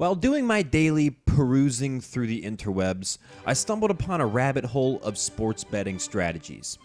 While doing my daily perusing through the interwebs, I stumbled upon a rabbit hole of sports betting strategies.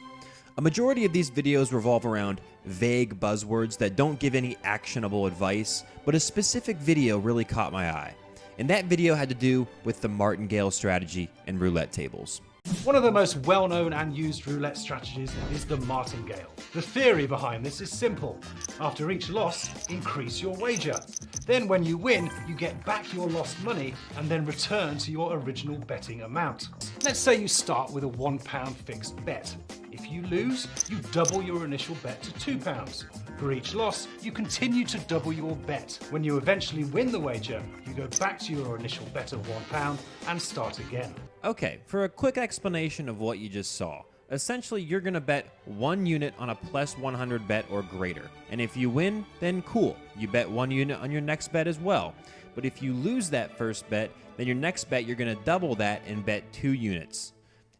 A majority of these videos revolve around vague buzzwords that don't give any actionable advice, but a specific video really caught my eye. And that video had to do with the Martingale strategy and roulette tables. One of the most well-known and used roulette strategies is the Martingale. The theory behind this is simple. After each loss, increase your wager. Then when you win, you get back your lost money and then return to your original betting amount. Let's say you start with a £1 fixed bet. If you lose, you double your initial bet to £2. For each loss, you continue to double your bet. When you eventually win the wager, you go back to your initial bet of £1 and start again. Okay, for a quick explanation of what you just saw, essentially you're going to bet 1 unit on a plus 100 bet or greater. And if you win, then cool, you bet 1 unit on your next bet as well. But if you lose that first bet, then your next bet you're going to double that and bet 2 units.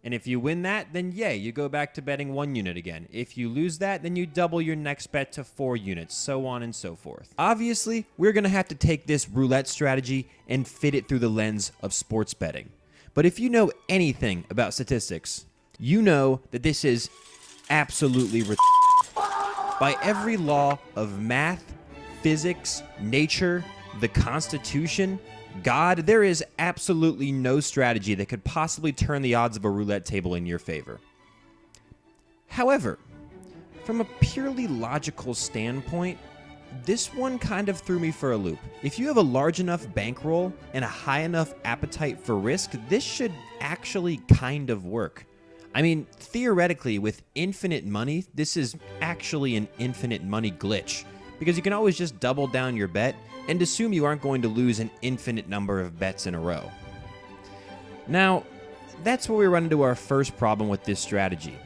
And if you win that, then yay, you go back to betting 1 unit again. If you lose that, then you double your next bet to 4 units, so on and so forth. Obviously, we're going to have to take this roulette strategy and fit it through the lens of sports betting. But if you know anything about statistics, you know that this is absolutely by every law of math, physics, nature, the Constitution, God, there is absolutely no strategy that could possibly turn the odds of a roulette table in your favor. However, from a purely logical standpoint, this one kind of threw me for a loop. If you have a large enough bankroll and a high enough appetite for risk, this should actually kind of work. I mean, theoretically, with infinite money, this is actually an infinite money glitch, because you can always just double down your bet and assume you aren't going to lose an infinite number of bets in a row. Now, that's where we run into our first problem with this strategy.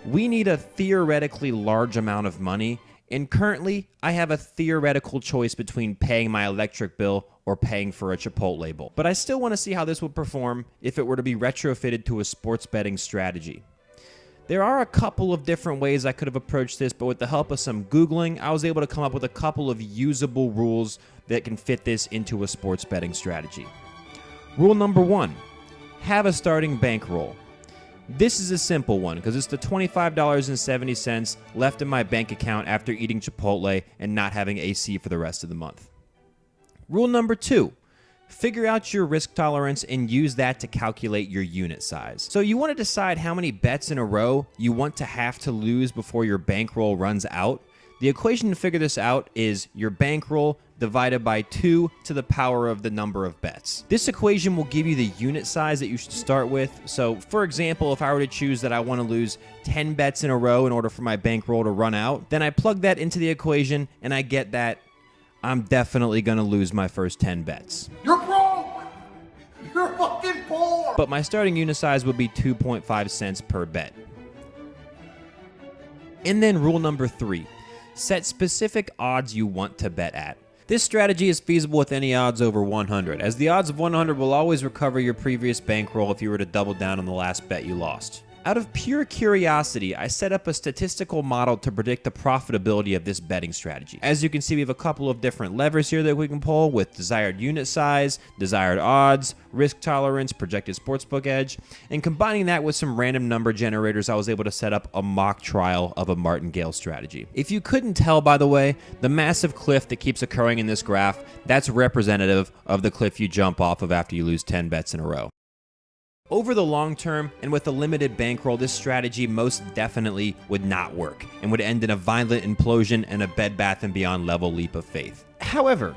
We need a theoretically large amount of money, and currently, I have a theoretical choice between paying my electric bill or paying for a Chipotle bowl. But I still want to see how this would perform if it were to be retrofitted to a sports betting strategy. There are a couple of different ways I could have approached this, but with the help of some Googling, I was able to come up with a couple of usable rules that can fit this into a sports betting strategy. Rule number 1, have a starting bankroll. This is a simple one because it's the $25.70 left in my bank account after eating Chipotle and not having AC for the rest of the month. Rule number 2, figure out your risk tolerance and use that to calculate your unit size. So you want to decide how many bets in a row you want to have to lose before your bankroll runs out. The equation to figure this out is your bankroll divided by 2 to the power of the number of bets. This equation will give you the unit size that you should start with. So for example, if I were to choose that I want to lose 10 bets in a row in order for my bankroll to run out, then I plug that into the equation and I get that I'm definitely going to lose my first 10 bets. You're broke! You're fucking poor! But my starting unit size would be 2.5 cents per bet. And then rule number 3, set specific odds you want to bet at. This strategy is feasible with any odds over 100, as the odds of 100 will always recover your previous bankroll if you were to double down on the last bet you lost. Out of pure curiosity, I set up a statistical model to predict the profitability of this betting strategy. As you can see, we have a couple of different levers here that we can pull with desired unit size, desired odds, risk tolerance, projected sportsbook edge, and combining that with some random number generators, I was able to set up a mock trial of a Martingale strategy. If you couldn't tell, by the way, the massive cliff that keeps occurring in this graph, that's representative of the cliff you jump off of after you lose 10 bets in a row. Over the long term, and with a limited bankroll, this strategy most definitely would not work and would end in a violent implosion and a Bed Bath & Beyond level leap of faith. However,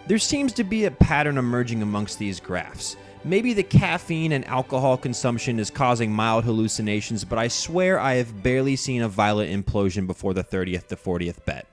there seems to be a pattern emerging amongst these graphs. Maybe the caffeine and alcohol consumption is causing mild hallucinations, but I swear I have barely seen a violent implosion before the 30th to 40th bet.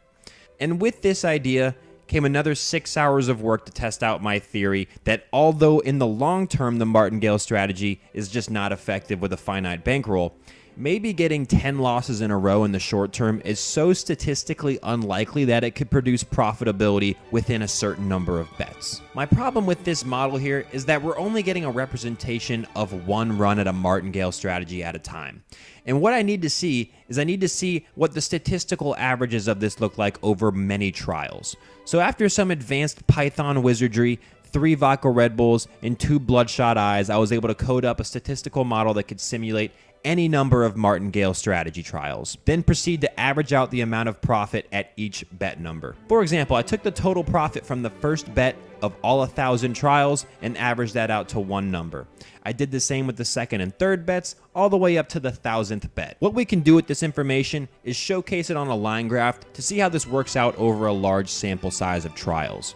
And with this idea came another 6 hours of work to test out my theory that although in the long term the Martingale strategy is just not effective with a finite bankroll, maybe getting 10 losses in a row in the short term is so statistically unlikely that it could produce profitability within a certain number of bets. My problem with this model here is that we're only getting a representation of one run at a Martingale strategy at a time. And what I need to see is what the statistical averages of this look like over many trials. So after some advanced Python wizardry, 3 vodka Red Bulls, and 2 bloodshot eyes, I was able to code up a statistical model that could simulate any number of Martingale strategy trials, then proceed to average out the amount of profit at each bet number. For example, I took the total profit from the first bet of all 1,000 trials and averaged that out to one number. I did the same with the second and third bets, all the way up to the 1,000th bet. What we can do with this information is showcase it on a line graph to see how this works out over a large sample size of trials.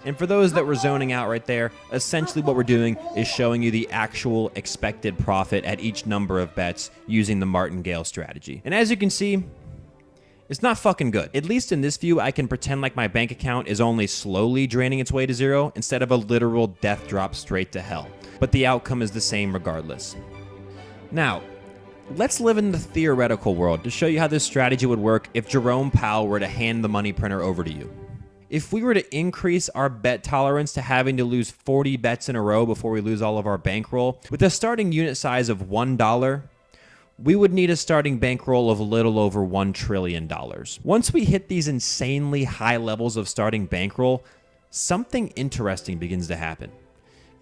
And for those that were zoning out right there, essentially what we're doing is showing you the actual expected profit at each number of bets using the Martingale strategy. And as you can see, it's not fucking good. At least in this view, I can pretend like my bank account is only slowly draining its way to zero instead of a literal death drop straight to hell. But the outcome is the same regardless. Now, let's live in the theoretical world to show you how this strategy would work if Jerome Powell were to hand the money printer over to you. If we were to increase our bet tolerance to having to lose 40 bets in a row before we lose all of our bankroll, with a starting unit size of $1, we would need a starting bankroll of a little over $1 trillion. Once we hit these insanely high levels of starting bankroll, something interesting begins to happen.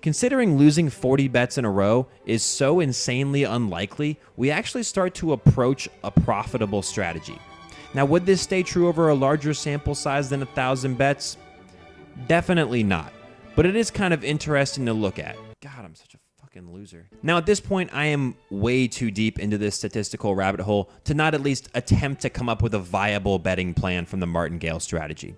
Considering losing 40 bets in a row is so insanely unlikely, we actually start to approach a profitable strategy. Now, would this stay true over a larger sample size than 1,000 bets? Definitely not, but it is kind of interesting to look at. God, I'm such a fucking loser. Now, at this point, I am way too deep into this statistical rabbit hole to not at least attempt to come up with a viable betting plan from the Martingale strategy.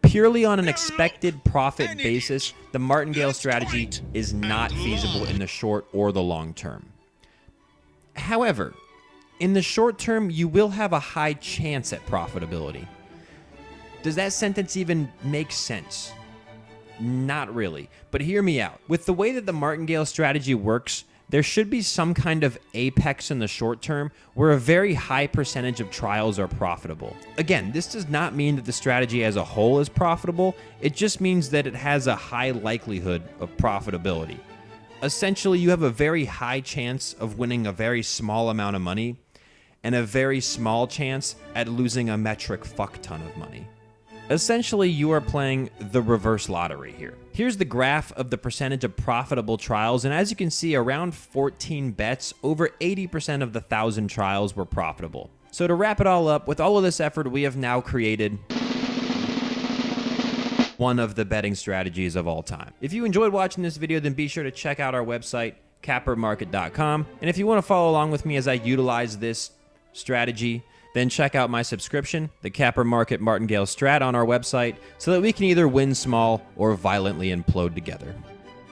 Purely on an expected profit basis, the Martingale strategy is not feasible in the short or the long term. However, in the short term, you will have a high chance at profitability. Does that sentence even make sense? Not really, but hear me out. With the way that the Martingale strategy works, there should be some kind of apex in the short term where a very high percentage of trials are profitable. Again, this does not mean that the strategy as a whole is profitable. It just means that it has a high likelihood of profitability. Essentially, you have a very high chance of winning a very small amount of money and a very small chance at losing a metric fuck ton of money. Essentially, you are playing the reverse lottery here. Here's the graph of the percentage of profitable trials, and as you can see, around 14 bets, over 80% of the 1,000 trials were profitable. So to wrap it all up, with all of this effort, we have now created one of the betting strategies of all time. If you enjoyed watching this video, then be sure to check out our website, cappermarket.com. And if you want to follow along with me as I utilize this strategy, then check out my subscription, the Capper Market Martingale Strat, on our website so that we can either win small or violently implode together.